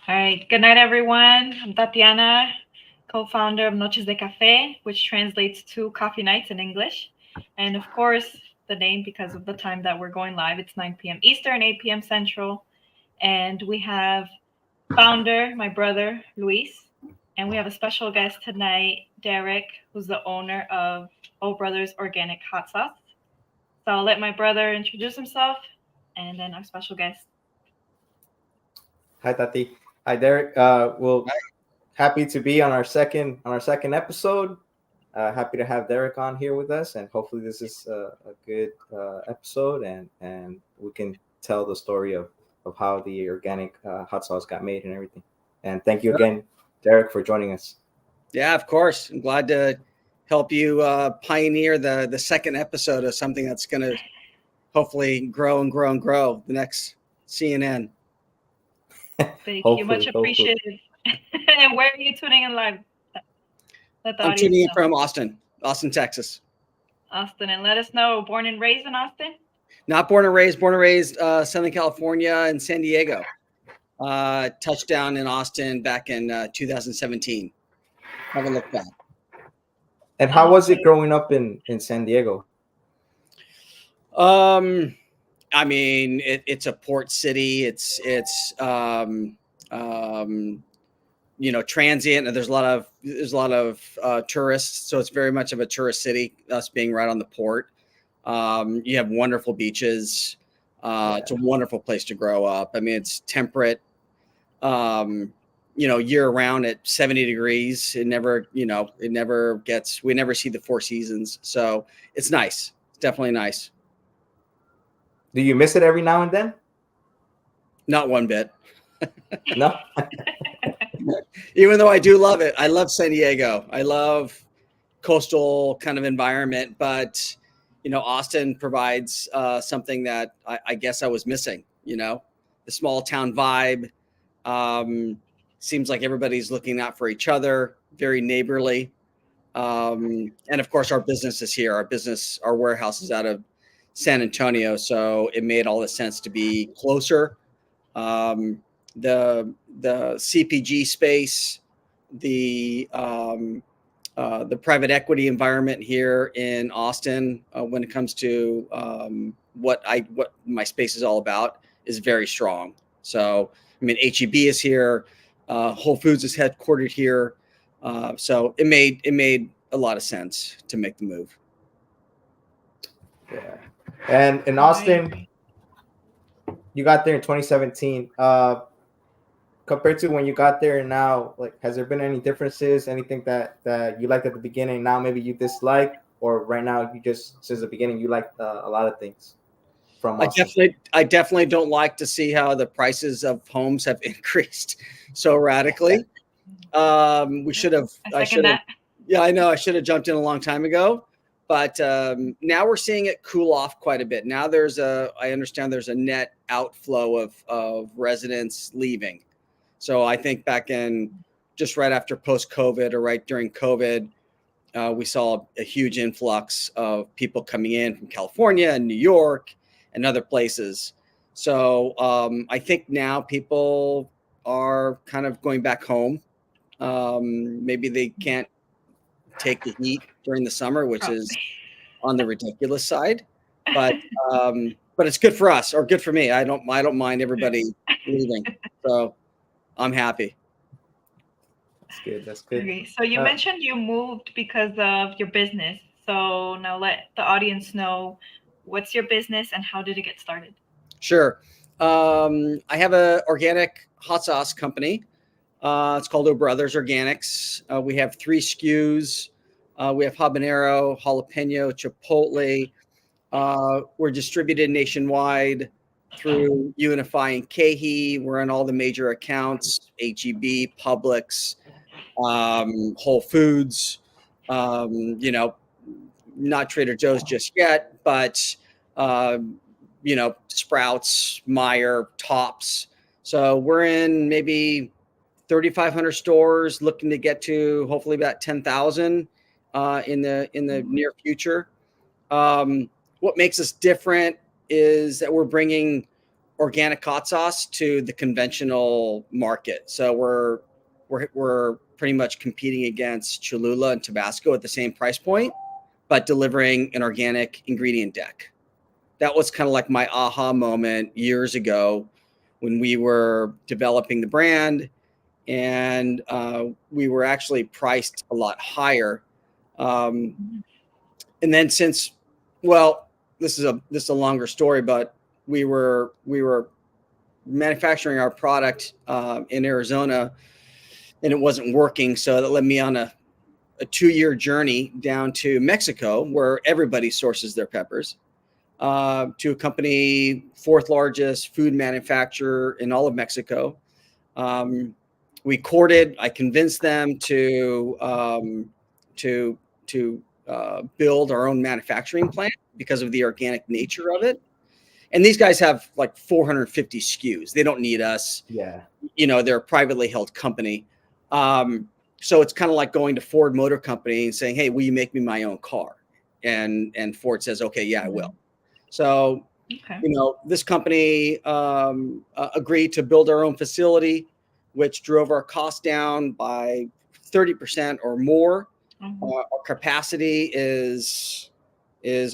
All right. Good night, everyone. I'm Tatiana, co-founder of Noches de Café, which translates to coffee nights in English. And of course, the name because of the time that we're going live. It's 9 p.m. Eastern, 8 p.m. Central. And we have founder, my brother, Luis. And we have a special guest tonight, Derek, who's the owner of O Brothers Organic Hot Sauce. So I'll let my brother introduce himself and then our special guest. Hi, Tati. Hi, Derek. Well, happy to be on our second episode. Happy to have Derek on here with us, and hopefully this is a good episode, and we can tell the story of how the organic hot sauce got made and everything. And thank you again, Derek, for joining us. Yeah, of course. I'm glad to help you pioneer the second episode of something that's going to hopefully grow and grow and grow. The next CNN. Thank you. Much Hopefully. appreciated. And where are you tuning in live? Let the I'm audience tuning in know. from Austin, Texas. Austin, and let us know. Born and raised in Austin? Not born and raised, Southern California and San Diego. Touchdown in Austin back in 2017. Haven't looked back. And how was it growing up in San Diego? I mean, it's a port city. It's transient, and there's a lot of tourists, so it's very much of a tourist city, us being right on the port. You have wonderful beaches. It's a wonderful place to grow up. I mean, it's temperate, year round at 70 degrees. We never see the four seasons. So it's nice. It's definitely nice. Do you miss it every now and then? Not one bit. No. Even though I do love it. I love San Diego. I love coastal kind of environment, but Austin provides something that I guess I was missing. The small town vibe. Seems like everybody's looking out for each other, very neighborly. And of course, our business is here. Our warehouse is out of San Antonio, so it made all the sense to be closer. The CPG space, the private equity environment here in Austin, when it comes to what my space is all about, is very strong. So, I mean, HEB is here, Whole Foods is headquartered here, so it made a lot of sense to make the move. Yeah. And in Austin, you got there in 2017. Compared to when you got there and now, like, has there been any differences? Anything that you liked at the beginning, now maybe you dislike, or right now you just since the beginning you liked a lot of things from Austin? I definitely don't like to see how the prices of homes have increased so radically. We should have. I should have. Yeah, I know. I should have jumped in a long time ago. But now we're seeing it cool off quite a bit. Now I understand there's a net outflow of residents leaving. So I think back in just right after post-COVID or right during COVID, we saw a huge influx of people coming in from California and New York and other places. So I think now people are kind of going back home. Maybe they can't take the heat during the summer, which is on the ridiculous side, but it's good for us, or good for me. I don't mind everybody leaving, so I'm happy. That's good. Okay. So you mentioned you moved because of your business. So now let the audience know what's your business and how did it get started? Sure. I have a organic hot sauce company. It's called O Brothers Organics. We have 3 SKUs. We have habanero, jalapeno, chipotle. We're distributed nationwide through Unify and KeHE. We're on all the major accounts: HEB, Publix, Whole Foods. Not Trader Joe's just yet, but Sprouts, Meijer, Tops. So we're in maybe 3,500 stores, looking to get to hopefully about 10,000 in the near future. What makes us different is that we're bringing organic hot sauce to the conventional market. So we're pretty much competing against Cholula and Tabasco at the same price point, but delivering an organic ingredient deck. That was kind of like my aha moment years ago when we were developing the brand, and we were actually priced a lot higher. And then since, well, this is a longer story, but we were manufacturing our product in Arizona, and it wasn't working. So that led me on a 2-year journey down to Mexico, where everybody sources their peppers, to a company, 4th largest food manufacturer in all of Mexico. We courted. I convinced them to build our own manufacturing plant because of the organic nature of it. And these guys have like 450 SKUs. They don't need us. Yeah. They're a privately held company. So it's kind of like going to Ford Motor Company and saying, "Hey, will you make me my own car?" And Ford says, "Okay, yeah, I will." So, this company agreed to build our own facility, which drove our costs down by 30% or more. Our capacity is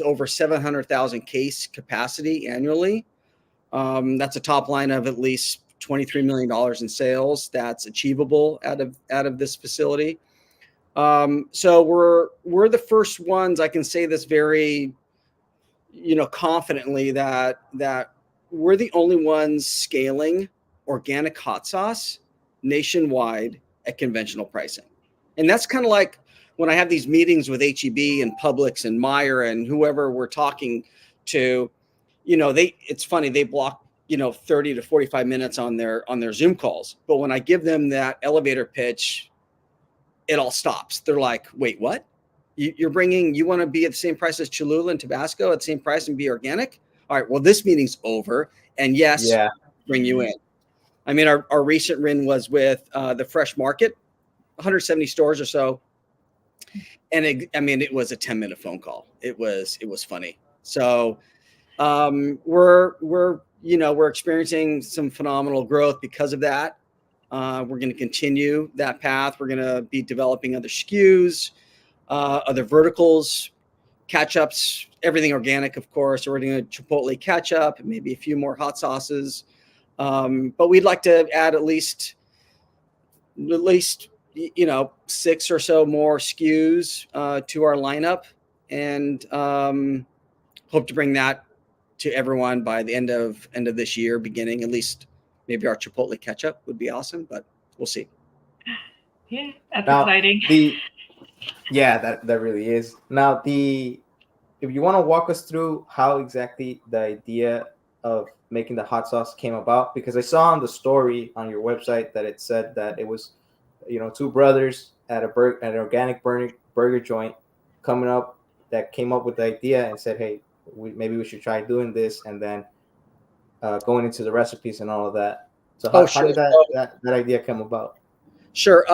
over 700,000 case capacity annually. That's a top line of at least $23 million in sales. That's achievable out of this facility. So we're the first ones. I can say this very, confidently that we're the only ones scaling organic hot sauce nationwide at conventional pricing. And that's kind of like when I have these meetings with HEB and Publix and Meijer and whoever we're talking to, it's funny, they block 30 to 45 minutes on their Zoom calls. But when I give them that elevator pitch, it all stops. They're like, "Wait, what? You want to be at the same price as Cholula and Tabasco at the same price and be organic? All right, well, this meeting's over. And yes, bring you in." I mean, our recent win was with the Fresh Market, 170 stores or so. And it was a 10-minute phone call. It was funny. So we're experiencing some phenomenal growth because of that. We're going to continue that path. We're going to be developing other SKUs, other verticals, ketchups, everything organic, of course. We're doing a Chipotle ketchup, maybe a few more hot sauces. But we'd like to add at least 6 or so more SKUs to our lineup, and hope to bring that to everyone by the end of this year, beginning at least. Maybe our Chipotle ketchup would be awesome, but we'll see. Yeah, that's exciting. That really is. Now, if you want to walk us through how exactly the idea of making the hot sauce came about, because I saw on the story on your website that it said that it was, 2 brothers at an organic burger joint that came up with the idea and said, "Hey, maybe we should try doing this," and then going into the recipes and all of that. So how did that idea come about? Sure.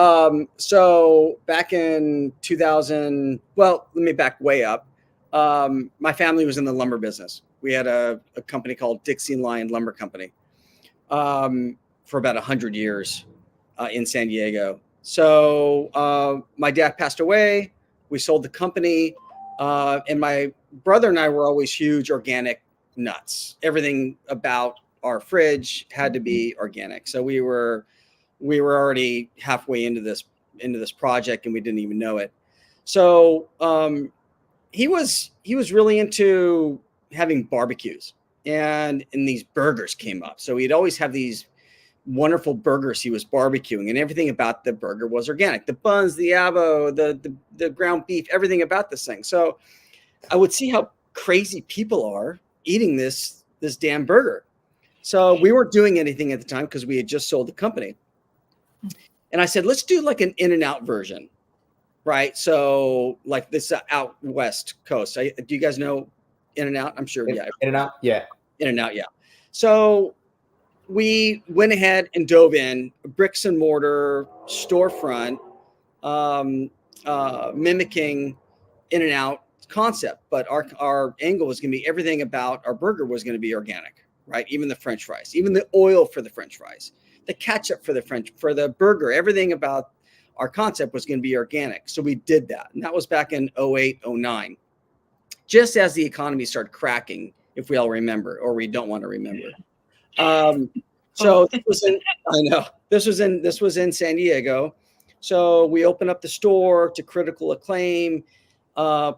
So back in 2000, well, let me back way up. My family was in the lumber business. We had a company called Dixie Lion Lumber Company for about 100 years in San Diego. So my dad passed away. We sold the company, and my brother and I were always huge organic nuts. Everything about our fridge had to be organic. So we were already halfway into this project, and we didn't even know it. So he was really into having barbecues, and these burgers came up. So he'd always have these wonderful burgers he was barbecuing, and everything about the burger was organic. The buns, the avo, the ground beef, everything about this thing. So I would see how crazy people are eating this damn burger. So we weren't doing anything at the time because we had just sold the company. And I said, let's do like an In-N-Out version, right? So like this out west coast. Do you guys know In-N-Out? I'm sure. Yeah. In-N-Out. Yeah. In-N-Out. Yeah. So we went ahead and dove in, bricks and mortar storefront, mimicking In-N-Out concept. But our angle was going to be everything about our burger was going to be organic. right? Even the French fries, even the oil for the French fries, the ketchup for the burger, everything about our concept was going to be organic. So we did that. And that was back in 08, 09, just as the economy started cracking, if we all remember, or we don't want to remember. So this was in, I know this was in San Diego. So we opened up the store to critical acclaim.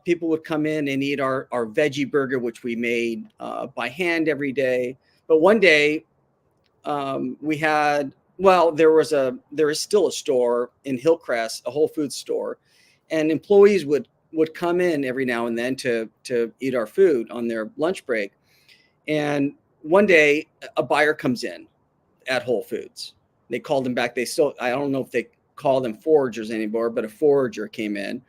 People would come in and eat our veggie burger, which we made by hand every day. But one day we had, well, there is still a store in Hillcrest, a Whole Foods store, and employees would come in every now and then to eat our food on their lunch break. And one day a buyer comes in at Whole Foods. They called him back. I don't know if they call them foragers anymore, but a forager came in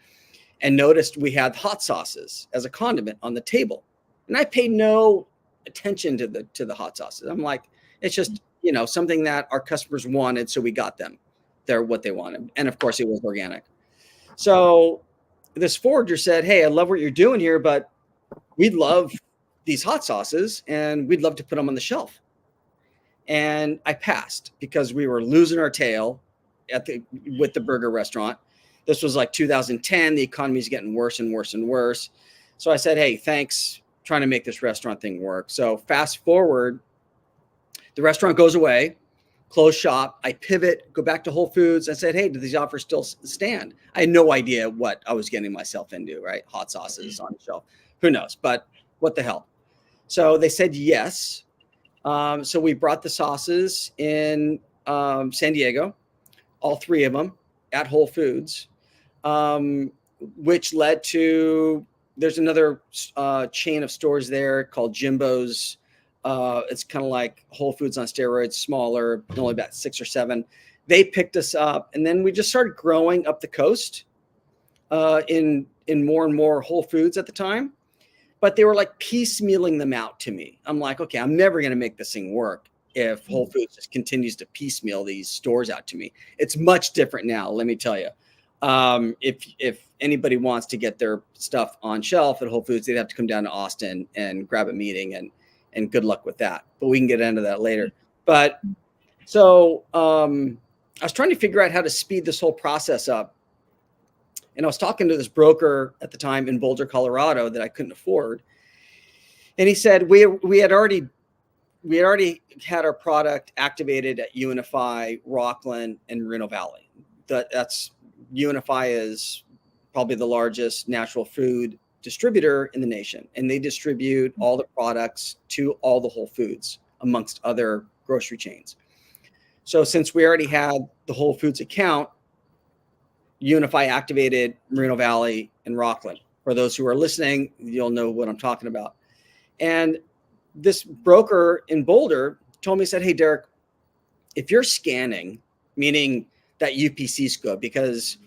and noticed we had hot sauces as a condiment on the table. And I paid no attention to the hot sauces. I'm like, it's just, something that our customers wanted. So we got them. They're what they wanted. And of course it was organic. So this forager said, hey, I love what you're doing here, but we'd love these hot sauces and we'd love to put them on the shelf. And I passed because we were losing our tail with the burger restaurant. This was like 2010. The economy is getting worse and worse and worse. So I said, hey, thanks, trying to make this restaurant thing work. So fast forward, the restaurant goes away, close shop. I pivot, go back to Whole Foods. I said, hey, do these offers still stand? I had no idea what I was getting myself into, right? Hot sauces on the shelf. Who knows? But what the hell? So they said yes. So we brought the sauces in San Diego, all three of them at Whole Foods, which led to, there's another chain of stores there called Jimbo's. It's kind of like Whole Foods on steroids, smaller, only about 6 or 7. They picked us up, and then we just started growing up the coast in more and more Whole Foods at the time. But they were like piecemealing them out to me. I'm like, okay, I'm never going to make this thing work if Whole Foods just continues to piecemeal these stores out to me. It's much different now, let me tell you. If anybody wants to get their stuff on shelf at Whole Foods, they'd have to come down to Austin and grab a meeting, and good luck with that. But we can get into that later. But so I was trying to figure out how to speed this whole process up. And I was talking to this broker at the time in Boulder, Colorado, that I couldn't afford. And he said, we had already had our product activated at Unify, Rockland, and Reno Valley. That's Unify is probably the largest natural food distributor in the nation. And they distribute all the products to all the Whole Foods, amongst other grocery chains. So since we already had the Whole Foods account, Unify activated Moreno Valley and Rockland. For those who are listening, you'll know what I'm talking about. And this broker in Boulder told me, said, hey, Derek, if you're scanning, meaning that UPC scope, because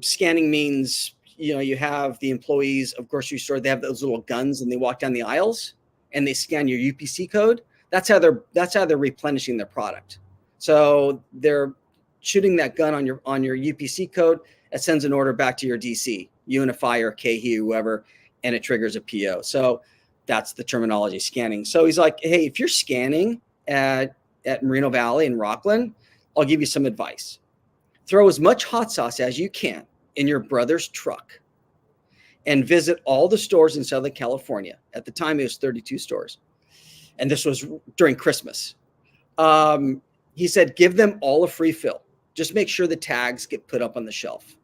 scanning means, you have the employees of grocery store, they have those little guns and they walk down the aisles and they scan your UPC code. That's how they're replenishing their product. So they're shooting that gun on your UPC code. It sends an order back to your DC, Unify or KHE, whoever, and it triggers a PO. So that's the terminology, scanning. So he's like, hey, if you're scanning at Moreno Valley and Rockland, I'll give you some advice. Throw as much hot sauce as you can in your brother's truck and visit all the stores in Southern California. At the time, it was 32 stores. And this was during Christmas. He said, give them all a free fill. Just make sure the tags get put up on the shelf.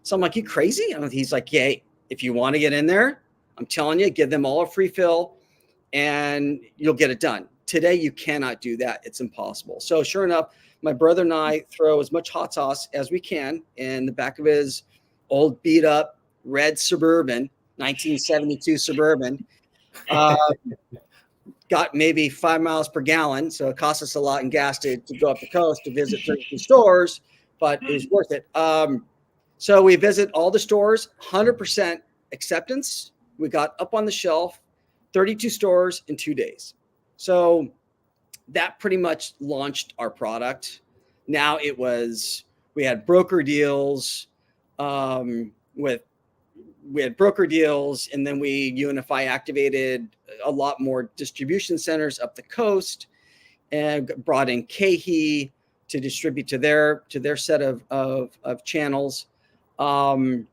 So I'm like, you crazy? And he's like, yeah, if you want to get in there, I'm telling you, give them all a free fill and you'll get it done. Today, you cannot do that. It's impossible. So sure enough, my brother and I throw as much hot sauce as we can in the back of his old beat up red Suburban, 1972 Suburban. Got maybe 5 miles per gallon. So it cost us a lot in gas to go up the coast to visit 32 stores, but it was worth it. So we visit all the stores, 100% acceptance. We got up on the shelf, 32 stores in 2 days. So that pretty much launched our product. Now we had broker deals with we had broker deals, and then UNFI activated a lot more distribution centers up the coast and brought in KeHE to distribute to their set of channels. And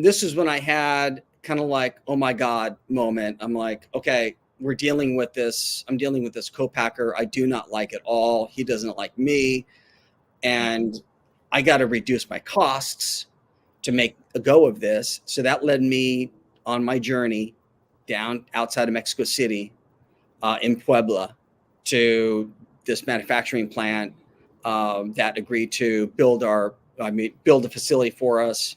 this is when I had kind of like, oh my God moment. I'm like, okay, I'm dealing with this co-packer. I do not like at all. He doesn't like me. And I got to reduce my costs to make a go of this. So that led me on my journey down outside of Mexico City, in Puebla, to this manufacturing plant that agreed to build a facility for us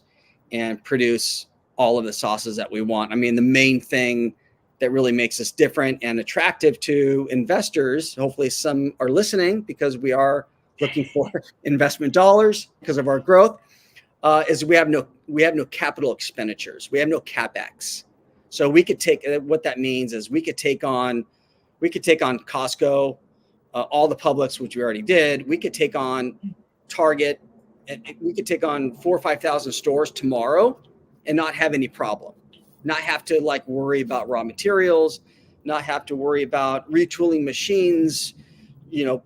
and produce all of the sauces that we want. I mean, the main thing that really makes us different and attractive to investors, hopefully some are listening because we are looking for investment dollars because of our growth, is we have no capital expenditures. We have no CapEx. So we could take, what that means is we could take on Costco, all the Publix, which we already did. We could take on Target, and we could take on 4,000 or 5,000 stores tomorrow and not have any problem. Not have to like worry about raw materials, not have to worry about retooling machines,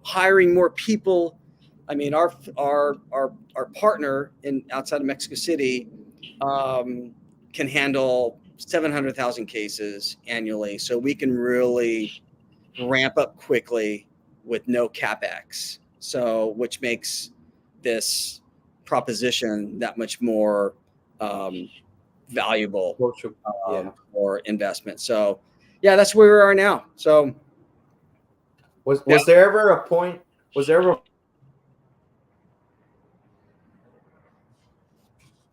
hiring more people. I mean, our partner outside of Mexico City can handle 700,000 cases annually, so we can really ramp up quickly with no CapEx. So, which makes this proposition that much more valuable for investment. So, yeah, that's where we are now. So, was there ever a point?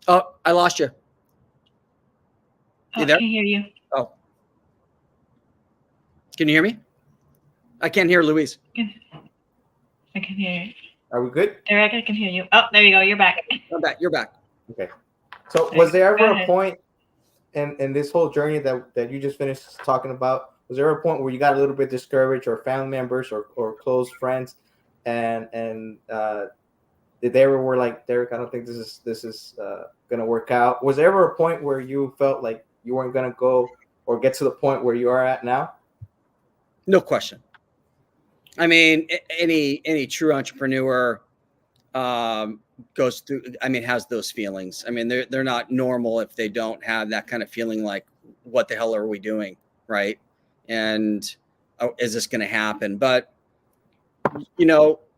Oh, I lost you. You there? I can hear you. Oh, can you hear me? I can't hear Louise. I can hear you. Are we good? Eric, I can hear you. Oh, there you go. You're back. I'm back. You're back. Okay. So was there ever a point in this whole journey that you just finished talking about? Was there a point where you got a little bit discouraged, or family members or close friends, and did they ever were like, Derek, I don't think this is gonna work out? Was there ever a point where you felt like you weren't gonna go or get to the point where you are at now? No question. I mean, any true entrepreneur goes through, has those feelings. I mean, they're not normal if they don't have that kind of feeling like, what the hell are we doing, right? And is this going to happen? But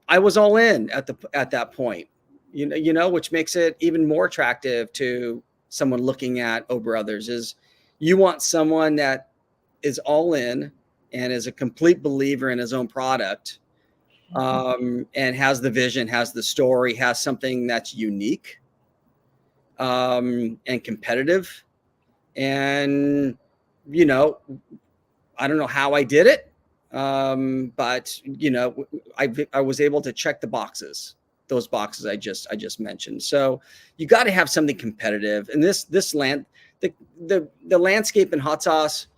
I was all in at that point, which makes it even more attractive to someone looking at Brothers. Is you want someone that is all in and is a complete believer in his own product, and has the vision, has the story, has something that's unique, and competitive. And, I don't know how I did it, but, I was able to check those boxes I just mentioned. So you got to have something competitive. And the landscape in hot sauce,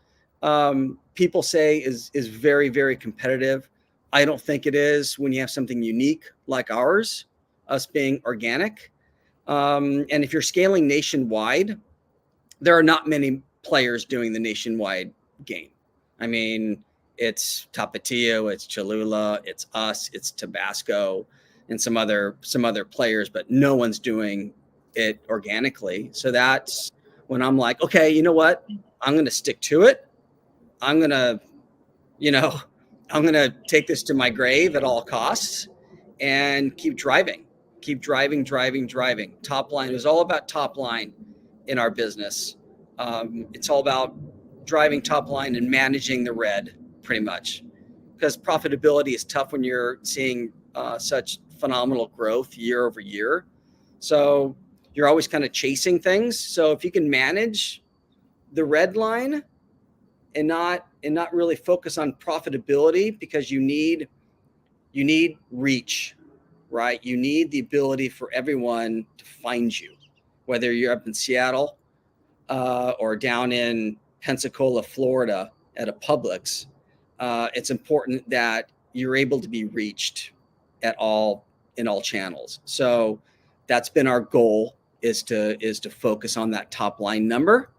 people say is very, very competitive. I don't think it is when you have something unique like ours, us being organic. And if you're scaling nationwide, there are not many players doing the nationwide game. I mean, it's Tapatio, it's Cholula, it's us, it's Tabasco, and some other players, but no one's doing it organically. So that's when I'm like, okay, you know what? I'm going to stick to it. I'm going to take this to my grave at all costs and keep driving. Top line is all about top line in our business. It's all about driving top line and managing the red, pretty much, because profitability is tough when you're seeing such phenomenal growth year over year. So you're always kind of chasing things. So if you can manage the red line and not really focus on profitability, because you need reach, right? You need the ability for everyone to find you, whether you're up in Seattle or down in Pensacola, Florida at a Publix. It's important that you're able to be reached in all channels. So that's been our goal, is to focus on that top line number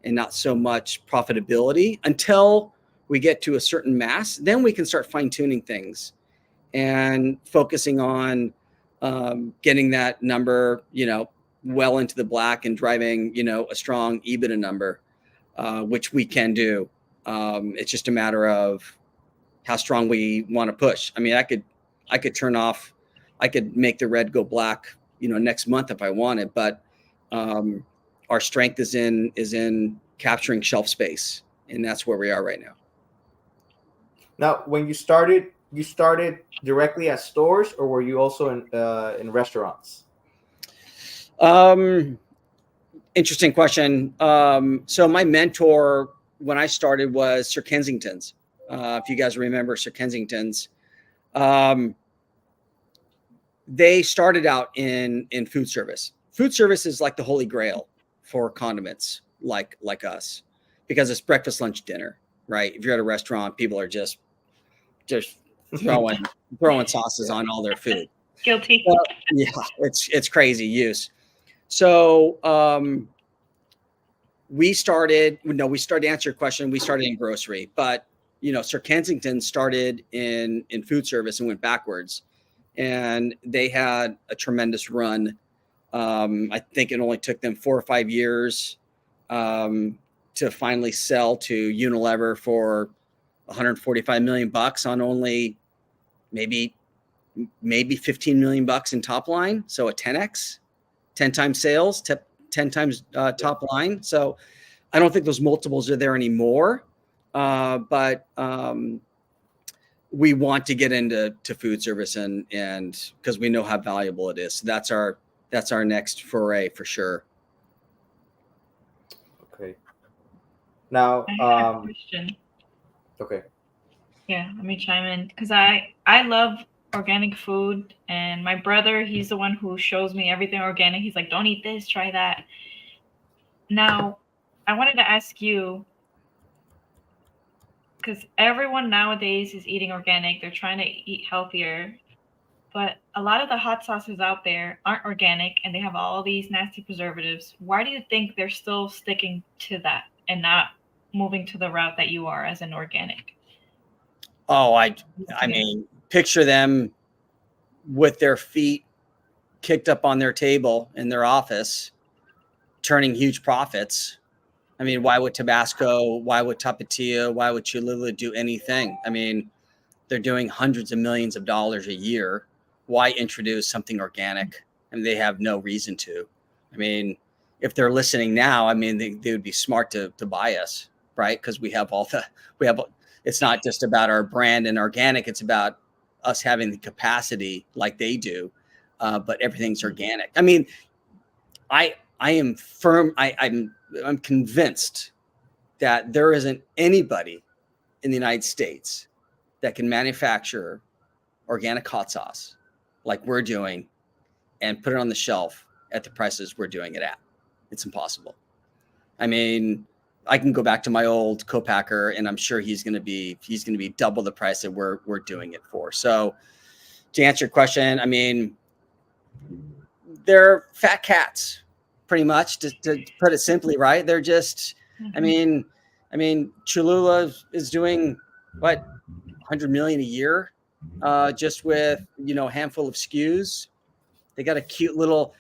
and not so much profitability until we get to a certain mass. Then we can start fine tuning things and focusing on getting that number, well into the black and driving, a strong EBITDA number, which we can do. It's just a matter of how strong we want to push. I mean, I could make the red go black, next month if I wanted, but our strength is in capturing shelf space, and that's where we are right now. Now, when you started directly at stores, or were you also in restaurants? Interesting question. So my mentor when I started was Sir Kensington's. If you guys remember Sir Kensington's, they started out in food service. Food service is like the holy grail for condiments, like us, because it's breakfast, lunch, dinner, right? If you're at a restaurant, people are just throwing sauces on all their food. Guilty. Yeah, it's crazy use. So we started to answer your question. We started in grocery, but Sir Kensington started in food service and went backwards, and they had a tremendous run. I think it only took them 4 or 5 years to finally sell to Unilever for $145 million on only maybe 15 million bucks in top line. So a 10x, 10 times sales, 10 times top line. So I don't think those multiples are there anymore. But we want to get into food service and because we know how valuable it is. So that's our next foray for sure. Okay. Now, I have a question. Okay. Yeah, let me chime in because I love organic food, and my brother, he's the one who shows me everything organic. He's like, don't eat this, try that. Now, I wanted to ask you, because everyone nowadays is eating organic. They're trying to eat healthier, but a lot of the hot sauces out there aren't organic, and they have all these nasty preservatives. Why do you think they're still sticking to that and not moving to the route that you are as an organic? Oh, I mean, picture them with their feet kicked up on their table in their office, turning huge profits. I mean, why would Tabasco, why would Tapatio, why would Cholula do anything? I mean, they're doing hundreds of millions of dollars a year. Why introduce something organic? I mean, they have no reason to. I mean, if they're listening now, I mean, they would be smart to buy us, right? Because it's not just about our brand and organic. It's about us having the capacity like they do, but everything's organic. I mean, I am firm. I'm convinced that there isn't anybody in the United States that can manufacture organic hot sauce like we're doing and put it on the shelf at the prices we're doing it at. It's impossible. I mean, I can go back to my old co-packer, and I'm sure he's going to be double the price that we're doing it for. So, to answer your question, I mean, they're fat cats, pretty much, to put it simply, right? They're just, I mean, Cholula is doing what, 100 million a year, just with a handful of SKUs. They got a cute little,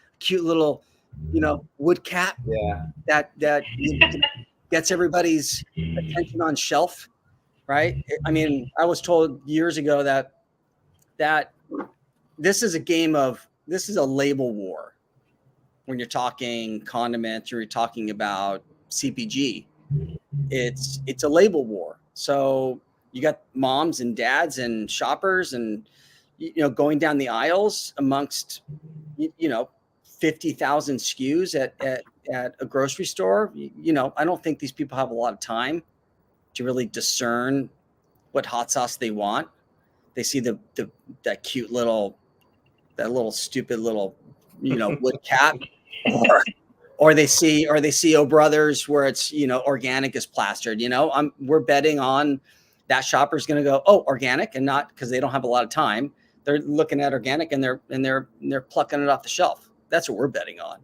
wood cap. Yeah. That gets everybody's attention on shelf, right? I mean, I was told years ago that this is a label war. When you're talking condiments or you're talking about CPG, it's a label war. So you got moms and dads and shoppers and going down the aisles amongst 50,000 SKUs at a grocery store. I don't think these people have a lot of time to really discern what hot sauce they want. They see that cute little stupid little wood cap, or they see O Brothers where it's organic is plastered. We're betting on that shopper's going to go, oh, organic, and not because they don't have a lot of time. They're looking at organic and they're plucking it off the shelf. That's what we're betting on.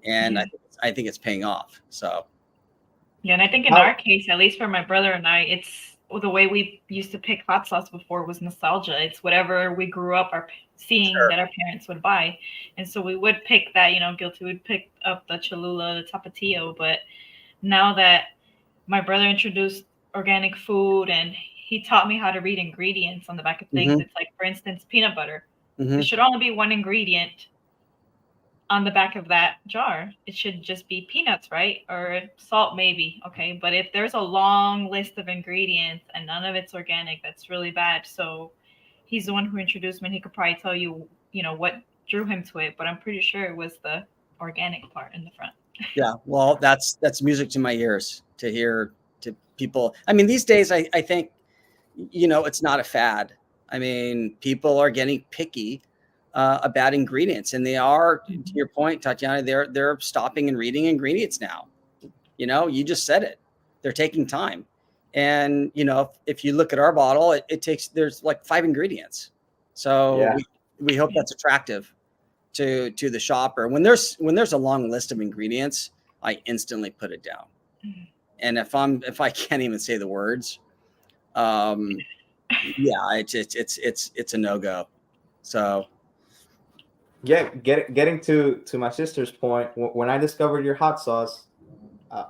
and I think it's paying off. So yeah, and I think in our case, at least for my brother and I, it's the way we used to pick hot sauce before was nostalgia. It's whatever we grew up seeing that our parents would buy, and so we would pick that. Guilty would pick up the Cholula, the Tapatio, but now that my brother introduced organic food and he taught me how to read ingredients on the back of things. It's like, for instance, peanut butter. There should only be one ingredient on the back of that jar. It should just be peanuts, right? Or salt, maybe. Okay. But if there's a long list of ingredients and none of it's organic, that's really bad. So he's the one who introduced me, and he could probably tell you, what drew him to it. But I'm pretty sure it was the organic part in the front. Yeah, well, that's music to my ears to hear to people. I mean, these days, I think, it's not a fad. I mean, people are getting picky about ingredients, and they are, to your point, Tatiana, they're stopping and reading ingredients now. You just said it. They're taking time. And, if you look at our bottle, there's like 5 ingredients. So we hope that's attractive to the shopper. When there's a long list of ingredients, I instantly put it down. And if I can't even say the words, it's a no-go. So yeah, getting to my sister's point, when I discovered your hot sauce,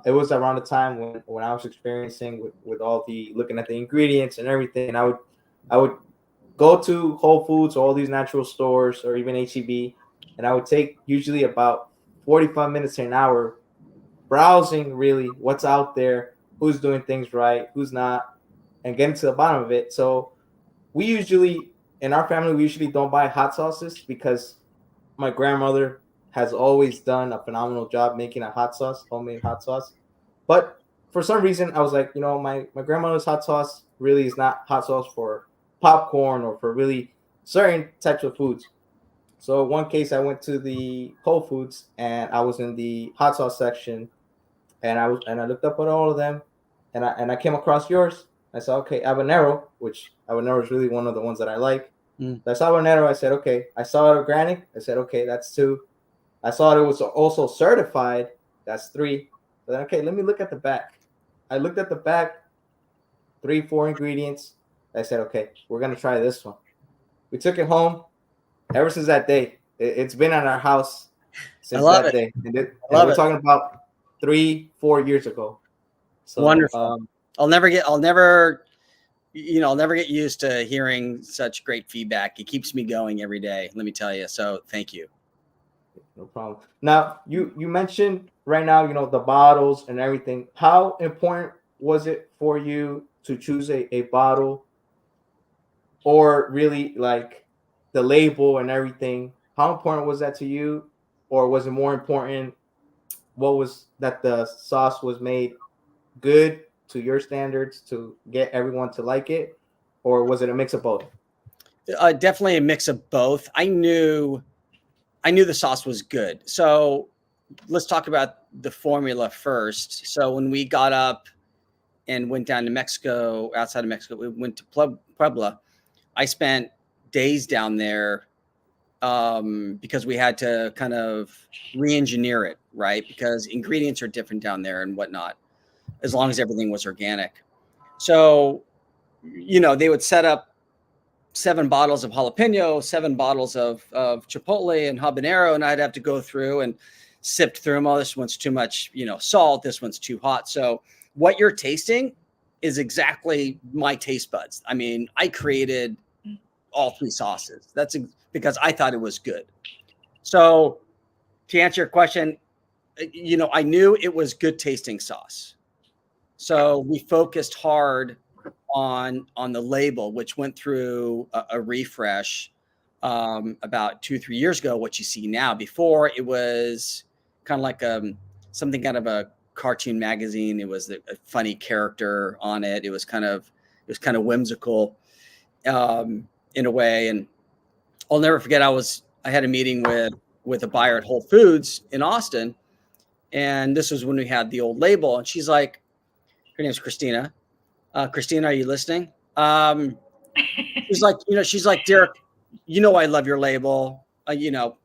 it was around the time when I was experiencing with all the looking at the ingredients and everything. And I would go to Whole Foods or all these natural stores or even HEB, and I would take usually about 45 minutes to an hour browsing really what's out there, who's doing things right, who's not, and getting to the bottom of it. So in our family, we usually don't buy hot sauces because my grandmother has always done a phenomenal job making a homemade hot sauce. But for some reason, I was like, my grandmother's hot sauce really is not hot sauce for popcorn or for really certain types of foods. So one case, I went to the Whole Foods and I was in the hot sauce section, and I looked up at all of them, and I came across yours. I said, okay, habanero, which habanero is really one of the ones that I like. I saw habanero. I said, okay. I saw it organic. I said, okay, that's 2. I saw it was also certified. That's 3. But then, okay, let me look at the back. I looked at the back, 3, 4 ingredients. I said, okay, we're gonna try this one. We took it home. Ever since that day, it's been at our house since that day. And we're talking about 3-4 years ago. So, wonderful. I'll never get used to hearing such great feedback. It keeps me going every day, let me tell you. So thank you. No problem. Now, you mentioned right now, the bottles and everything. How important was it for you to choose a bottle, or really like the label and everything? How important was that to you? Or was it more important what was that the sauce was made good to your standards to get everyone to like it? Or was it a mix of both? Definitely a mix of both. I knew the sauce was good. So let's talk about the formula first. So when we got up and went down to Mexico, outside of Mexico, we went to Puebla. I spent days down there because we had to kind of re-engineer it, right? Because ingredients are different down there and whatnot, as long as everything was organic. So, they would set up 7 bottles of jalapeno, 7 bottles of chipotle and habanero, and I'd have to go through and sift through them. Oh, this one's too much, salt. This one's too hot. So what you're tasting is exactly my taste buds. I mean, I created all 3 sauces. That's because I thought it was good. So to answer your question, I knew it was good tasting sauce. So we focused hard on the label, which went through a refresh about 2-3 years ago. What you see now, before it was kind of like something out of a cartoon magazine. It was a funny character on it. It was kind of whimsical in a way. And I'll never forget, I had a meeting with a buyer at Whole Foods in Austin, and this was when we had the old label. And she's like, her name's Christina. Christina, are you listening? She's like, Derek, I love your label.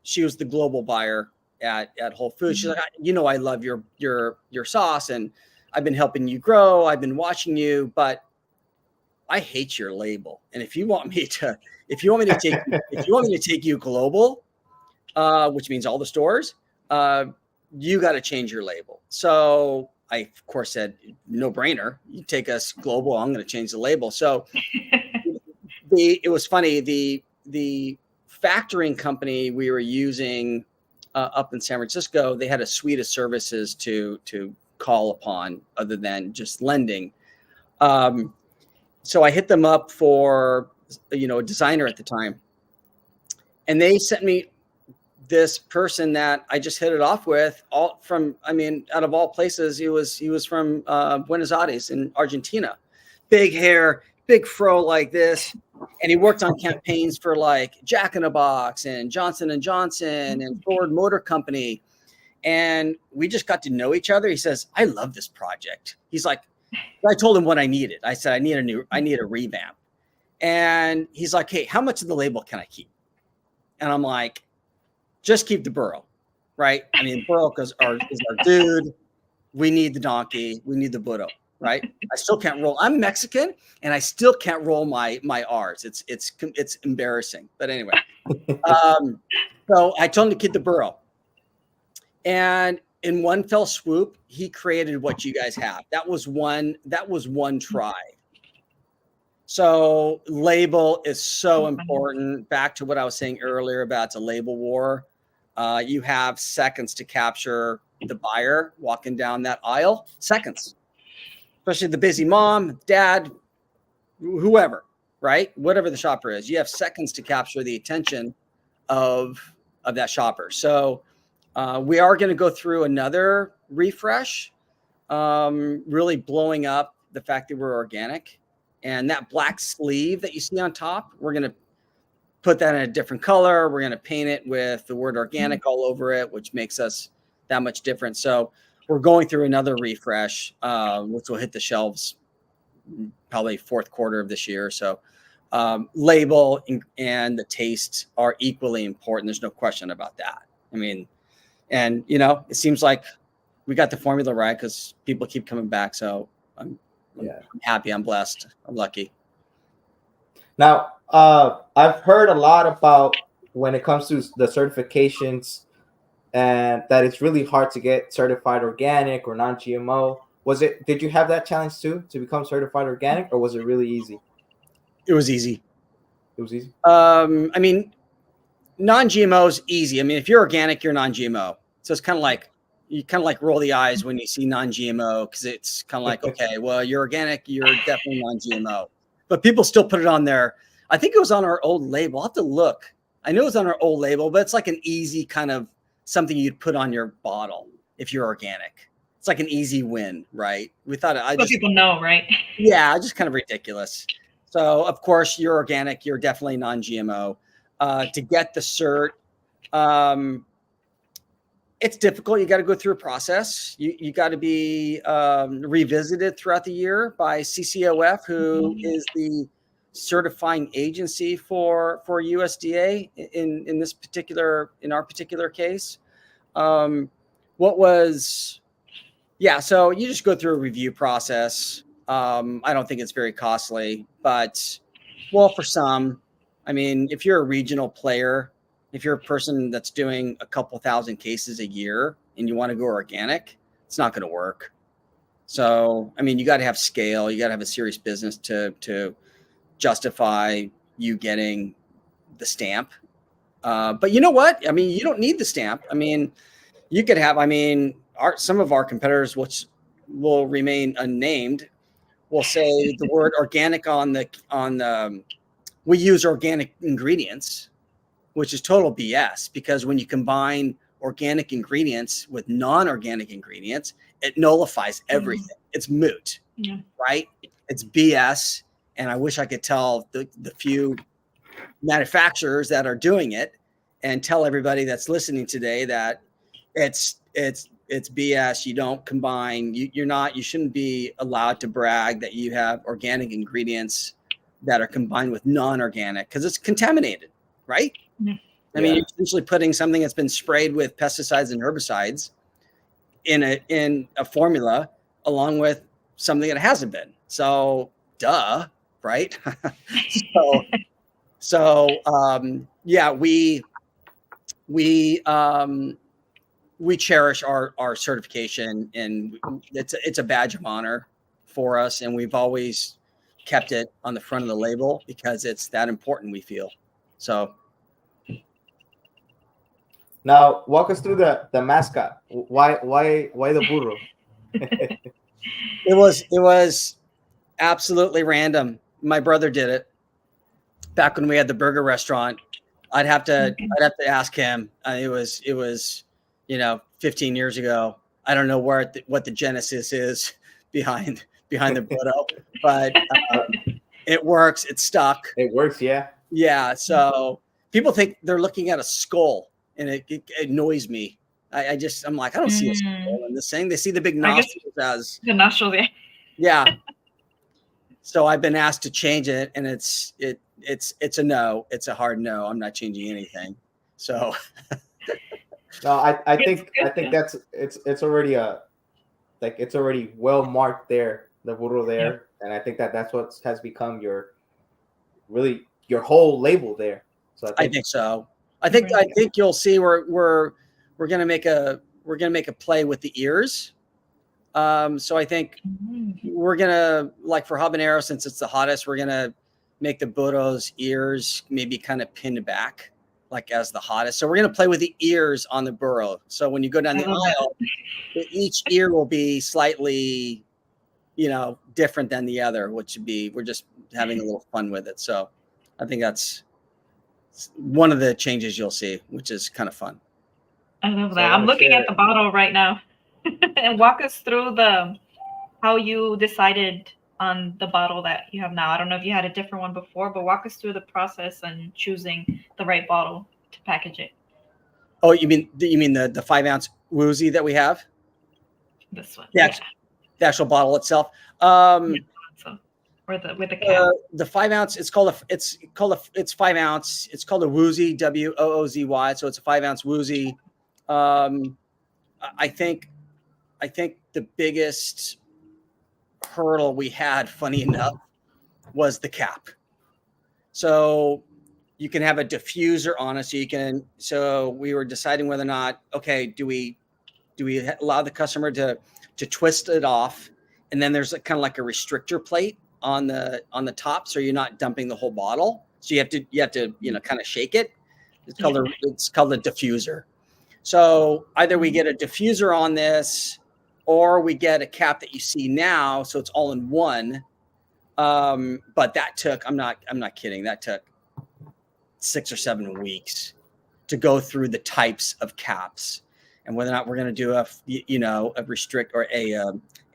She was the global buyer at Whole Foods. She's like, I love your sauce, and I've been helping you grow. I've been watching you, but I hate your label. And if you want me to take you global, which means all the stores, you got to change your label. So I, of course, said, no brainer. You take us global, I'm going to change the label. So it was funny. The factoring company we were using up in San Francisco, they had a suite of services to call upon other than just lending. So I hit them up for, a designer at the time, and they sent me this person that I just hit it off with, out of all places, he was from Buenos Aires in Argentina. Big hair, big fro like this. And he worked on campaigns for like Jack in the Box and Johnson & Johnson and Ford Motor Company. And we just got to know each other. He says, I love this project. He's like, I told him what I needed. I said, I need a revamp. And he's like, hey, how much of the label can I keep? And I'm like, just keep the burro, right? I mean, burro is our dude. We need the donkey. We need the burro, right? I still can't roll. I'm Mexican, and I still can't roll my R's. It's embarrassing. But anyway, so I told him to keep the burro, and in one fell swoop, he created what you guys have. That was one try. So label is so important. Back to what I was saying earlier about it's a label war. You have seconds to capture the buyer walking down that aisle. Seconds, especially the busy mom, dad, whoever, right? Whatever the shopper is, you have seconds to capture the attention of that shopper. So we are going to go through another refresh, really blowing up the fact that we're organic. And that black sleeve that you see on top, we're going to put that in a different color. We're going to paint it with the word organic all over it, which makes us that much different. So we're going through another refresh, which will hit the shelves probably fourth quarter of this year. So label and the taste are equally important. There's no question about that. I mean, and, it seems like we got the formula right because people keep coming back. So I'm happy. I'm blessed. I'm lucky. Now, I've heard a lot about when it comes to the certifications and that it's really hard to get certified organic or non-GMO. Did you have that challenge too, to become certified organic, or was it really easy? It was easy. It was easy. I mean, non-GMO is easy. I mean, if you're organic, you're non-GMO. So it's kind of like, you kind of like roll the eyes when you see non-GMO, because it's kind of like, okay, well, you're organic, you're definitely non-GMO. But people still put it on there. I think it was on our old label. I'll have to look. I know it was on our old label, but it's like an easy kind of something you'd put on your bottle if you're organic. It's like an easy win, right? We thought people know, right? Yeah, just kind of ridiculous. So of course you're organic, you're definitely non-GMO. To get the cert, it's difficult. You got to go through a process. You got to be revisited throughout the year by CCOF, who is the certifying agency for USDA in our particular case. So you just go through a review process. I don't think it's very costly, but for some, I mean, if you're a regional player, if you're a person that's doing a couple thousand cases a year and you want to go organic, it's not going to work. So, I mean, you got to have scale. You got to have a serious business to justify you getting the stamp. But you know what? I mean, you don't need the stamp. I mean, you could have, some of our competitors, which will remain unnamed, will say the word organic we use organic ingredients, which is total BS, because when you combine organic ingredients with non-organic ingredients, it nullifies everything. It's moot, right? It's BS. And I wish I could tell the few manufacturers that are doing it and tell everybody that's listening today that it's BS. You don't combine, you shouldn't be allowed to brag that you have organic ingredients that are combined with non-organic, because it's contaminated, right? I mean, you're essentially putting something that's been sprayed with pesticides and herbicides in a formula along with something that hasn't been. So, duh, right? Yeah, we cherish our certification, and it's a badge of honor for us, and we've always kept it on the front of the label because it's that important, we feel. So now walk us through the mascot. Why the burro? it was absolutely random. My brother did it back when we had the burger restaurant. I'd have to ask him. It was 15 years ago. I don't know what the genesis is behind the burro, but it works. It stuck. It works, yeah. Yeah. So people think they're looking at a skull, and it annoys me. I'm like, I don't see a skull in this thing. They see the big nostrils as the nostrils. Yeah. So I've been asked to change it, and it's a no. It's a hard no. I'm not changing anything. So no, I think that's it's already it's already well marked there, the burro there, and I think that's what has become your whole label there. So I think so. I think you'll see we're gonna make a play with the ears. So I think we're gonna, like for habanero, since it's the hottest, we're gonna make the burro's ears maybe kind of pinned back, like as the hottest. So we're gonna play with the ears on the burro. So when you go down the aisle, each ear will be slightly, different than the other, which would be, we're just having a little fun with it. So I think that's one of the changes you'll see, which is kind of fun. I love that. I'm looking at the bottle right now. And walk us through how you decided on the bottle that you have now. I don't know if you had a different one before, but walk us through the process and choosing the right bottle to package it. Oh, you mean the 5-ounce woozy that we have? This one. The actual bottle itself. Or with the cap. The 5-ounce. It's 5 ounce. It's called a woozy, WOOZY. So it's a 5-ounce woozy. I think the biggest hurdle we had, funny enough, was the cap. So you can have a diffuser on it. So we were deciding whether or not, okay, do we allow the customer to twist it off, and then there's kind of like a restrictor plate on the top, so you're not dumping the whole bottle. So you have to kind of shake it. It's called a diffuser. So either we get a diffuser on this, or we get a cap that you see now, so it's all in one. But that took, I'm not kidding, that took 6 or 7 weeks to go through the types of caps and whether or not we're going to do a restrict or a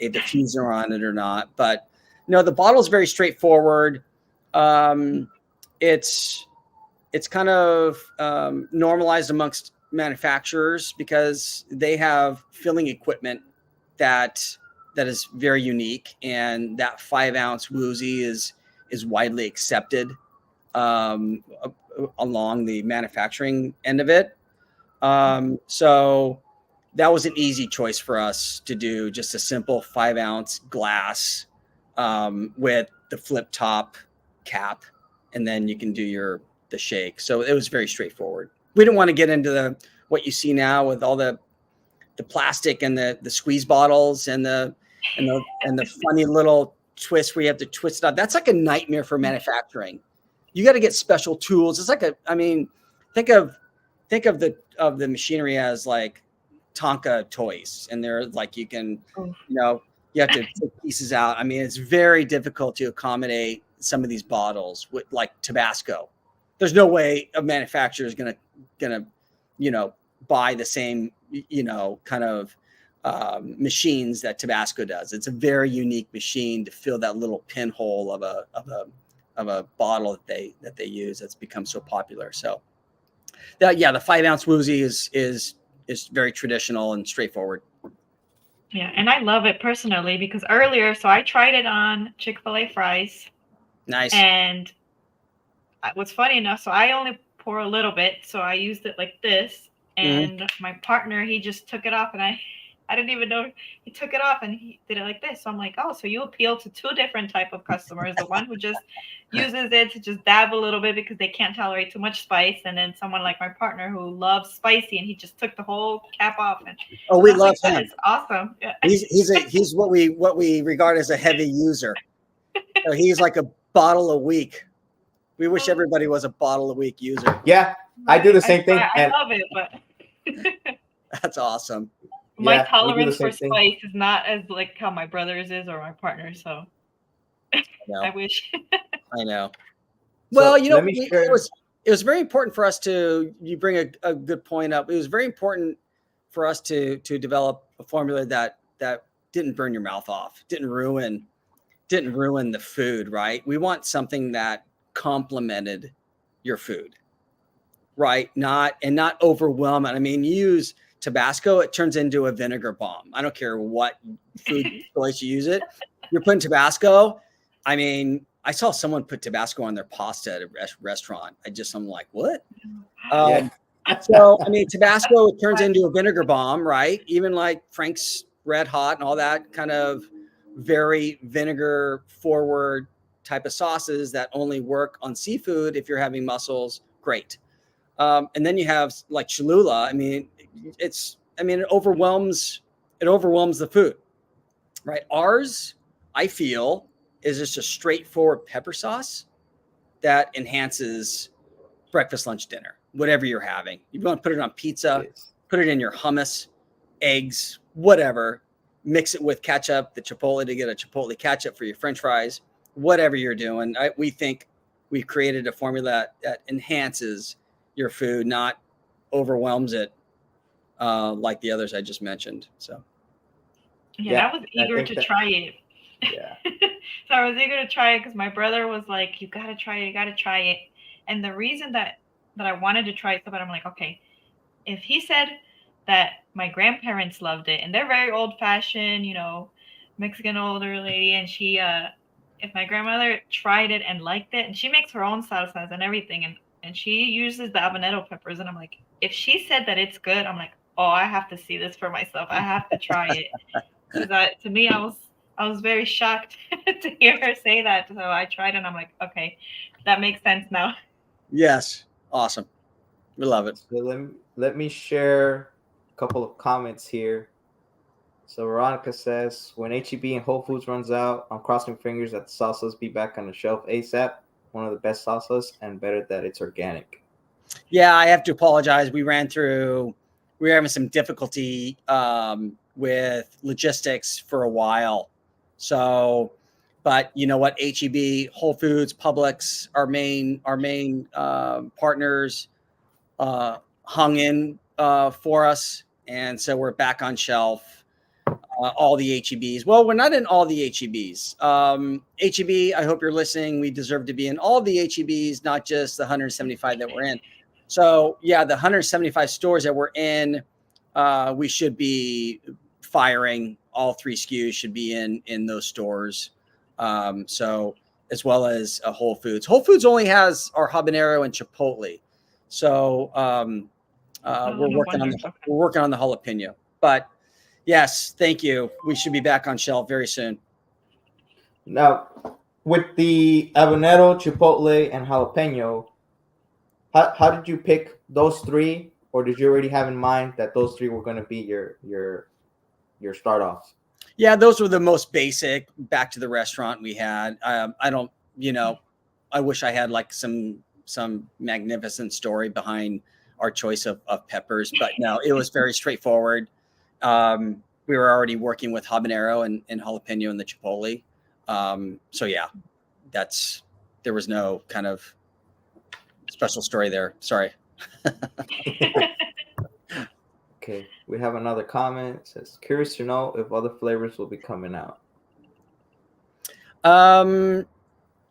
diffuser on it or not. But the bottle is very straightforward. It's kind of normalized amongst manufacturers because they have filling equipment that is very unique, and that 5-ounce woozy is widely accepted along the manufacturing end of it. So that was an easy choice for us to do, just a simple 5-ounce glass with the flip top cap, and then you can do the shake. So it was very straightforward. We didn't want to get into what you see now with all the plastic and the squeeze bottles and the funny little twist where you have to twist it up. That's like a nightmare for manufacturing. You got to get special tools. It's like think of the machinery as like Tonka toys, and they're like, you can, you have to take pieces out. I mean, it's very difficult to accommodate some of these bottles with like Tabasco. There's no way a manufacturer is gonna buy the same kind of machines that Tabasco does. It's a very unique machine to fill that little pinhole of a bottle that they use. That's become so popular. So the 5-ounce woozy is very traditional and straightforward. Yeah, and I love it personally because so I tried it on Chick-fil-A fries. Nice. And what's funny enough, so I only pour a little bit. So I used it like this, and my partner, he just took it off, and I didn't even know he took it off, and he did it like this. So I'm like, oh, so you appeal to two different type of customers: the one who just uses it to just dab a little bit because they can't tolerate too much spice, and then someone like my partner who loves spicy, and he just took the whole cap off. And we I was love like, him. that is awesome. Yeah. He's what we regard as a heavy user. So he's like a bottle a week. We wish everybody was a bottle a week user. Yeah, I do the same thing. I love it, but that's awesome. My tolerance for spice is not as like how my brother's is or my partner's. So I wish. I know. Well, you know, it was very important for us to. You bring a good point up. It was very important for us to develop a formula that didn't burn your mouth off, didn't ruin the food. Right. We want something that complemented your food, right? Not overwhelm it. I mean, you use Tabasco, it turns into a vinegar bomb. I don't care what food choice you use it. You're putting Tabasco. I mean, I saw someone put Tabasco on their pasta at a restaurant. I'm like, what? So, I mean, Tabasco, it turns into a vinegar bomb, right? Even like Frank's Red Hot and all that kind of very vinegar forward type of sauces that only work on seafood. If you're having mussels, great. And then you have like Cholula. I mean, it overwhelms the food, right? Ours, I feel, is just a straightforward pepper sauce that enhances breakfast, lunch, dinner, whatever you're having. You want to put it on pizza, put it in your hummus, eggs, whatever. Mix it with ketchup, the chipotle, to get a chipotle ketchup for your French fries, whatever you're doing. We think we've created a formula that enhances your food, not overwhelms it like the others I just mentioned. So I was eager to try it. Yeah. So I was eager to try it because my brother was like, you gotta try it. And the reason that I wanted to try it so bad, I'm like, okay, if he said that my grandparents loved it and they're very old fashioned, Mexican older lady, and she if my grandmother tried it and liked it, and she makes her own salsas and everything, and she uses the habanero peppers, and I'm like, if she said that it's good, I'm like, oh, I have to see this for myself. I have to try it. Because to me, I was very shocked to hear her say that. So I tried it, and I'm like, okay, that makes sense now. Yes, awesome. We love it. So let me share a couple of comments here. So Veronica says, when H-E-B and Whole Foods runs out, I'm crossing fingers that the salsas be back on the shelf ASAP. One of the best salsas, and better that it's organic. Yeah, I have to apologize. We were having some difficulty with logistics for a while. So, but you know what? H-E-B, Whole Foods, Publix, our main partners hung in for us. And so we're back on shelf. All the H-E-Bs. Well, we're not in all the H-E-Bs. H-E-B, I hope you're listening. We deserve to be in all the H-E-Bs, not just the 175 that we're in. So yeah, the 175 stores that we're in, we should be firing. All 3 SKUs should be in those stores. So as well as Whole Foods. Whole Foods only has our habanero and chipotle. So we're working on the jalapeno. But yes, thank you. We should be back on shelf very soon. Now, with the habanero, chipotle, and jalapeno, how did you pick those 3, or did you already have in mind that those 3 were going to be your start offs? Yeah, those were the most basic. Back to the restaurant we had. I don't, I wish I had like some magnificent story behind our choice of peppers, but no, it was very straightforward. We were already working with habanero and jalapeno and the chipotle. So yeah, there was no kind of special story there. Sorry. Okay, we have another comment. It says, curious to know if other flavors will be coming out.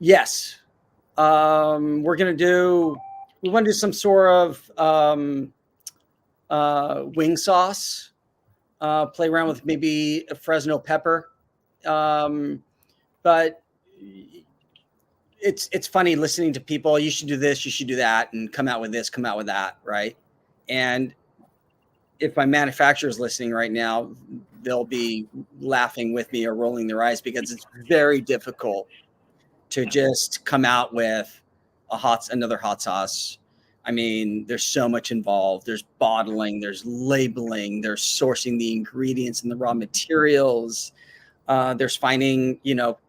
Yes. We want to do some sort of wing sauce. Play around with maybe a Fresno pepper. But it's funny listening to people. You should do this, you should do that, and come out with this, come out with that, right? And if my manufacturer is listening right now, they'll be laughing with me or rolling their eyes, because it's very difficult to just come out with another hot sauce. I mean, there's so much involved. There's bottling, there's labeling, there's sourcing the ingredients and the raw materials. There's finding,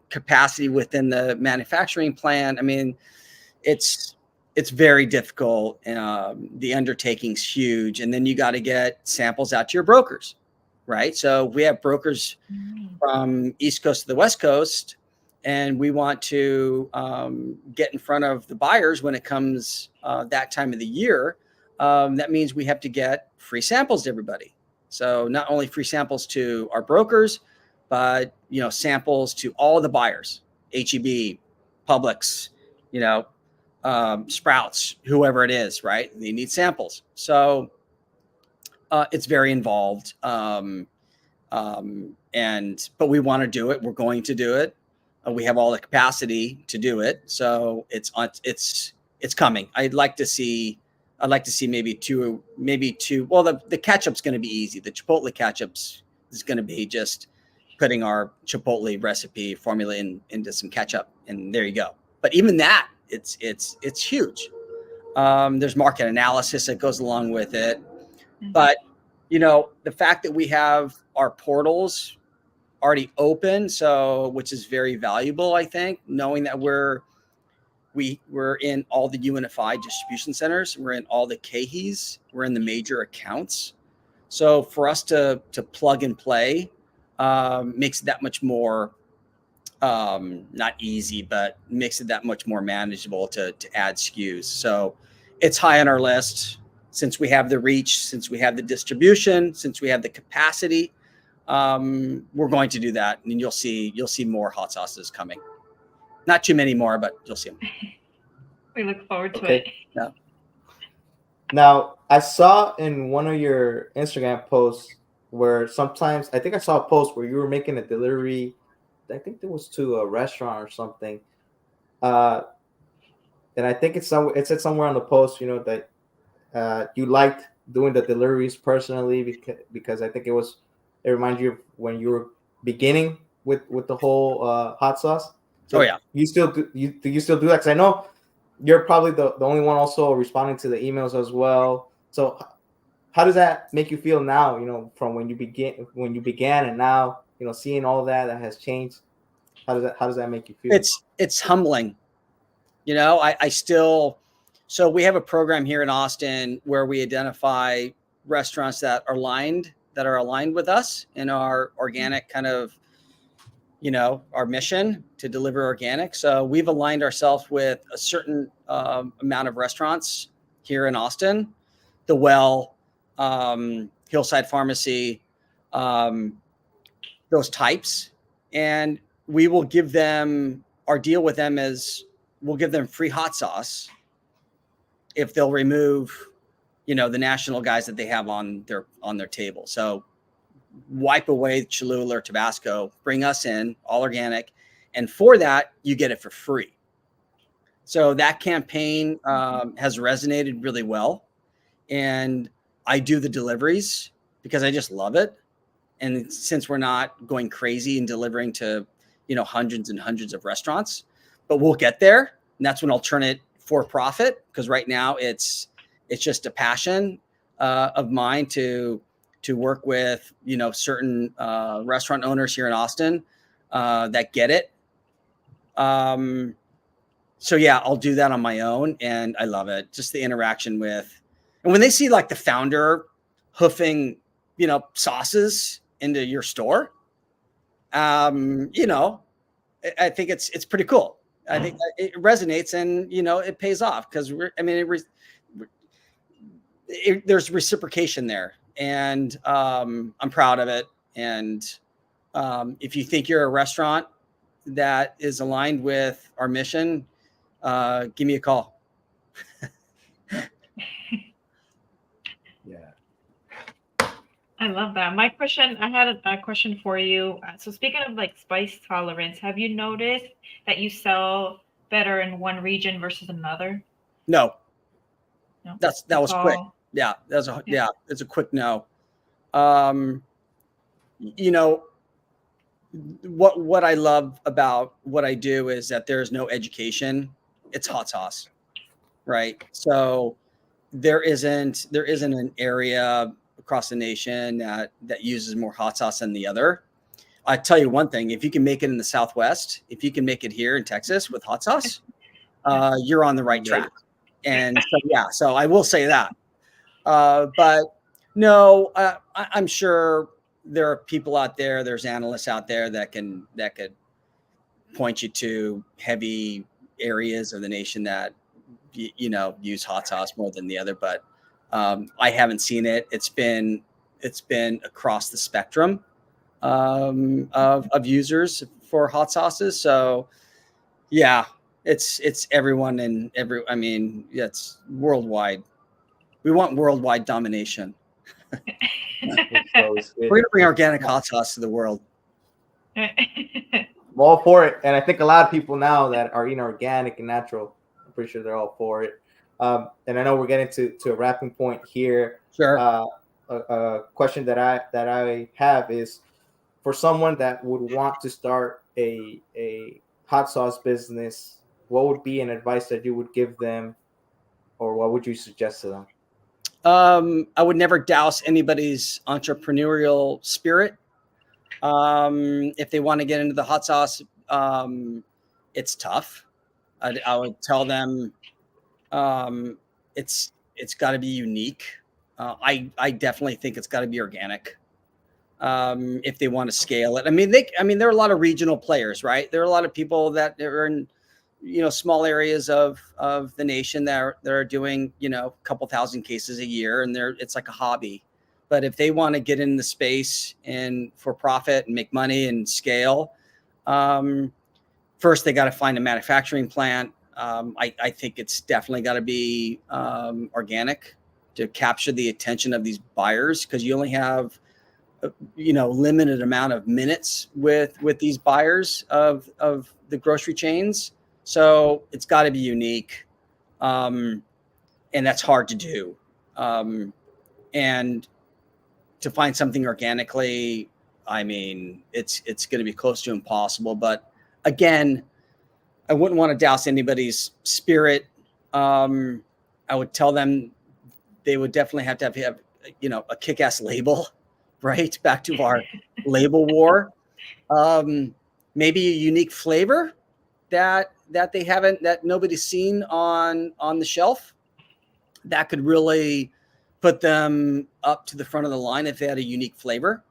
capacity within the manufacturing plant. I mean, it's very difficult. The undertaking's huge. And then you got to get samples out to your brokers, right? So we have brokers from East Coast to the West Coast, and we want to get in front of the buyers when it comes that time of the year. That means we have to get free samples to everybody. So not only free samples to our brokers, but samples to all the buyers, HEB, Publix, Sprouts, whoever it is, right? They need samples. So it's very involved. But we want to do it. We're going to do it. We have all the capacity to do it. So it's coming. I'd like to see maybe two. Well, the ketchup's going to be easy. The Chipotle ketchup's is going to be just putting our Chipotle recipe formula into some ketchup, and there you go. But even that, it's huge. There's market analysis that goes along with it. But the fact that we have our portals already open, which is very valuable, I think, knowing that we're in all the unified distribution centers, we're in all the KHEs, we're in the major accounts. So for us to plug and play makes it that much more not easy, but makes it that much more manageable to add SKUs. So it's high on our list. Since we have the reach, since we have the distribution, since we have the capacity, we're going to do that, and you'll see more hot sauces coming. Not too many more, but you'll see them. We look forward to it. Yeah. Now, I saw in one of your Instagram posts where sometimes I think I saw a post where you were making a delivery. I think it was to a restaurant or something. And I think it said somewhere on the post, that you liked doing the deliveries personally because I think it reminds you of when you were beginning with the whole hot sauce. So yeah. You still do you still do that? Because I know you're probably the only one also responding to the emails as well. So how does that make you feel now? From when you began and now, seeing all that has changed. How does that make you feel? It's humbling. I still. So we have a program here in Austin where we identify restaurants that are aligned with us in our organic kind of, our mission to deliver organic. So we've aligned ourselves with a certain amount of restaurants here in Austin, The Well, Hillside Pharmacy, those types. And we will give them, our deal with them is we'll give them free hot sauce if they'll remove, the national guys that they have on their table. So wipe away Cholula or Tabasco, bring us in all organic. And for that, you get it for free. So that campaign has resonated really well. And I do the deliveries because I just love it. And since we're not going crazy and delivering to, hundreds and hundreds of restaurants, but we'll get there. And that's when I'll turn it for profit, because right now it's just a passion of mine to work with, certain restaurant owners here in Austin that get it. So yeah, I'll do that on my own, and I love it. Just the interaction with, and when they see like the founder hoofing, sauces into your store, I think it's pretty cool. I think it resonates, and it pays off because there's reciprocation there, and I'm proud of it. And if you think you're a restaurant that is aligned with our mission, give me a call. Yeah. I love that. I had a question for you. So speaking of like spice tolerance, have you noticed that you sell better in one region versus another? No. No. That was quick. Yeah, it's a quick no. You know, what I love about what I do is that there's no education. It's hot sauce, right? So there isn't an area across the nation that uses more hot sauce than the other. I tell you one thing: if you can make it in the Southwest, if you can make it here in Texas with hot sauce, you're on the right track. And so I will say that. But no, I'm sure there are people out there. There's analysts out there that could point you to heavy areas of the nation that use hot sauce more than the other. But I haven't seen it. It's been across the spectrum of users for hot sauces. So yeah, it's everyone and I mean, it's worldwide. We want worldwide domination. We're going to bring organic hot sauce to the world. I'm all for it. And I think a lot of people now that are eating organic and natural, I'm pretty sure they're all for it. And I know we're getting to a wrapping point here. Sure. A question that I have is, for someone that would want to start a hot sauce business, what would be an advice that you would give them, or what would you suggest to them? I would never douse anybody's entrepreneurial spirit. If they want to get into the hot sauce, it's tough. I would tell them it's got to be unique. I definitely think it's got to be organic. If they want to scale it, I mean, there are a lot of regional players, right? There are a lot of people that are in, small areas of the nation that are doing, a couple thousand cases a year, and it's like a hobby. But if they want to get in the space and for profit and make money and scale, first they got to find a manufacturing plant. I think it's definitely got to be organic to capture the attention of these buyers, because you only have limited amount of minutes with these buyers of the grocery chains. So it's got to be unique, and that's hard to do. And to find something organically, I mean, it's going to be close to impossible. But again, I wouldn't want to douse anybody's spirit. I would tell them they would definitely have to have a kick-ass label, right? Back to our label war. Maybe a unique flavor that they haven't, that nobody's seen on the shelf, that could really put them up to the front of the line if they had a unique flavor.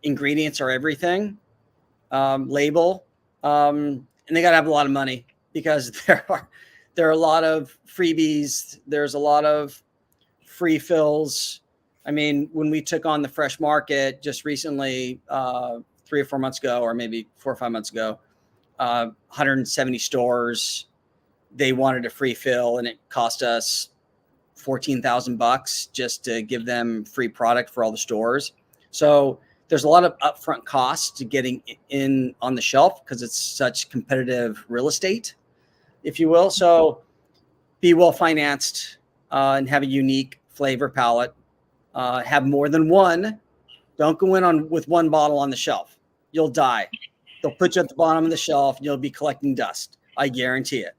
Ingredients are everything. Label, and they got to have a lot of money, because there are a lot of freebies. There's a lot of free fills. I mean, when we took on the Fresh Market just recently, 3 or 4 months ago, or maybe 4 or 5 months ago, 170 stores, they wanted a free fill, and it cost us $14,000 just to give them free product for all the stores. So there's a lot of upfront costs to getting in on the shelf, because it's such competitive real estate, if you will. So be well financed, and have a unique flavor palette. Have more than one. Don't go in with one bottle on the shelf. You'll die. They'll put you at the bottom of the shelf and you'll be collecting dust. I guarantee it.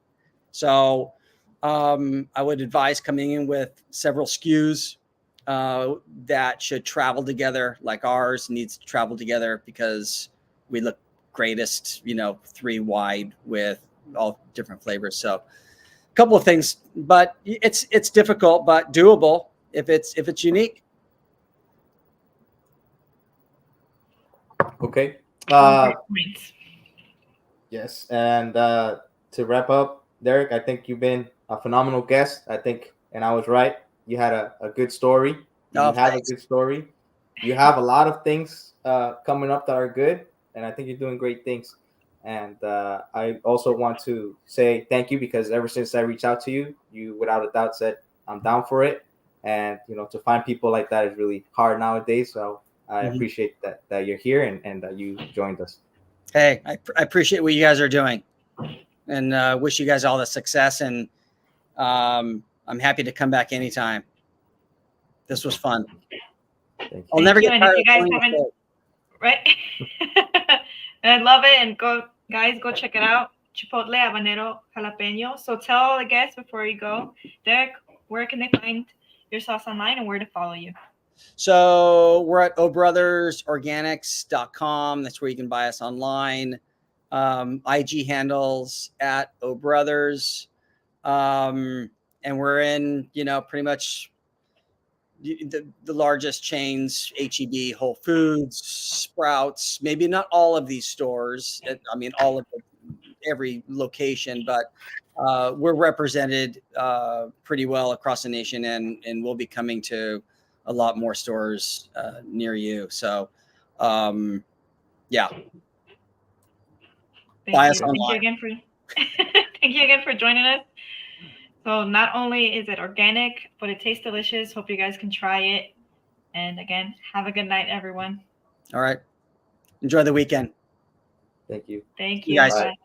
So I would advise coming in with several SKUs that should travel together, like ours needs to travel together, because we look greatest, 3 wide with all different flavors. So a couple of things, but it's difficult, but doable if it's unique. Okay. Yes. And to wrap up, Derek, I think you've been a phenomenal guest. I think, and I was right, you had a good story. Thanks. A good story. You have a lot of things coming up that are good, and I think you're doing great things. And I also want to say thank you, because ever since I reached out to you, you without a doubt said, I'm down for it. And, to find people like that is really hard nowadays. So I appreciate that you're here and that you joined us. Hey, I appreciate what you guys are doing. and wish you guys all the success. And I'm happy to come back anytime. This was fun. I'll never get tired of telling the story. Right? I love it. And guys, go check it out. Chipotle habanero jalapeno. So tell the guests before you go, Derek, where can they find your sauce online and where to follow you? So we're at obrothers.organics.com. That's where you can buy us online. IG handles at obrothers. And we're in, pretty much the largest chains, H-E-B, Whole Foods, Sprouts, maybe not all of these stores. I mean, all of every location, but we're represented pretty well across the nation, and we'll be coming to a lot more stores near you. So, yeah. Buy us online. Thank you again for joining us. So not only is it organic, but it tastes delicious. Hope you guys can try it. And again, have a good night, everyone. All right. Enjoy the weekend. Thank you. Thank you. Guys. Bye.